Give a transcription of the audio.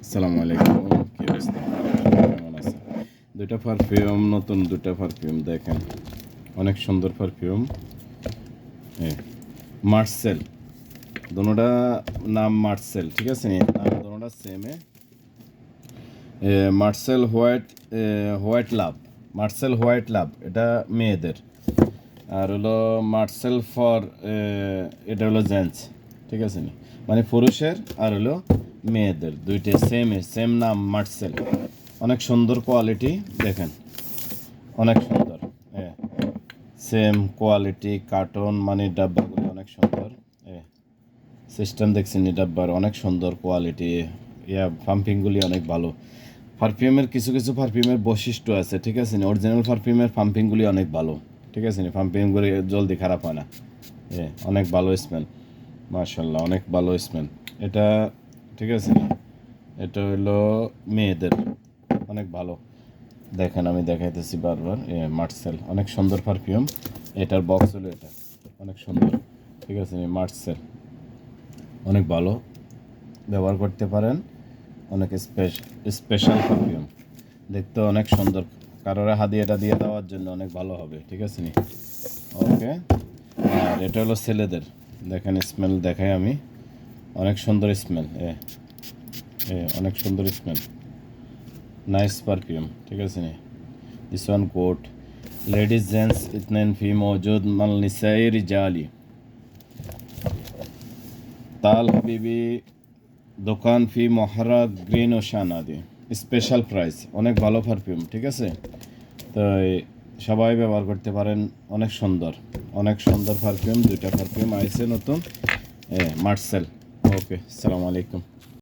আসসালামু আলাইকুম, কি অবস্থা? কেমন আছেন? দুইটা পারফিউম, নতুন দুটা পারফিউম দেখেন, অনেক সুন্দর পারফিউম। মার্সেল, দোনোটা নাম মার্সেল, ঠিক আছে? নাম দোনোটা সেম। মার্সেল হোয়াইট, হোয়াইট লাভ, মার্সেল হোয়াইট লাভ এটা মেয়েদের, আর হলো মার্সেল ফর, এটা হলো জেন্টস, ঠিক আছে নি? মানে পুরুষের আর হলো মেয়েদের, দুইটা সেম নাম মার্সেল। অনেক সুন্দর কোয়ালিটি, দেখেন অনেক সুন্দর, সেম কোয়ালিটি, কার্টন মানে ডাব্বাগুলো অনেক সুন্দর, সিস্টেম দেখছেন ডাব্বার, অনেক সুন্দর কোয়ালিটি, পাম্পিংগুলি অনেক ভালো। পারফিউমের কিছু কিছু পারফিউমের বৈশিষ্ট্য আছে, ঠিক আছে না? অরিজিনাল পারফিউমের পাম্পিংগুলি অনেক ভালো, ঠিক আছে না? পাম্পিংগুলি জলদি খারাপ হয় না, অনেক ভালো স্মেল, মাশাল্লাহ অনেক ভালো স্মেল এটা, ঠিক আছে না? এটা হলো মেয়েদের, অনেক ভালো। দেখেন আমি দেখাইতেছি বারবার, মার্সেল অনেক সুন্দর পারফিউম। এটার বক্স হলো এটা, অনেক সুন্দর, ঠিক আছে না? মার্সেল অনেক ভালো, ব্যবহার করতে পারেন, অনেক স্পেশাল পারফিউম, দেখতে অনেক সুন্দর, কারোর হাদিয়াটা দিয়ে দেওয়ার জন্য অনেক ভালো হবে, ঠিক আছে নি? ওকে। আর এটা হলো ছেলেদের, দেখেন স্মেল দেখাই আমি, অনেক সুন্দর স্মেল, অনেক সুন্দর স্মেল, नाइस परफ्यूम, ठीक है नी? This one coat ladies gents इतने फी मौजूद मल निसाई रिजाली ताल हबीबी দোকান ফি মহারা গ্রিন ওশান আদি, স্পেশাল প্রাইস, অনেক ভালো পারফিউম, ঠিক আছে? তো সবাই ব্যবহার করতে পারেন, অনেক সুন্দর, অনেক সুন্দর পারফিউম, দুইটা পারফিউম আইছে নতুন, মার্সেল। ওকে, আসসালামু আলাইকুম।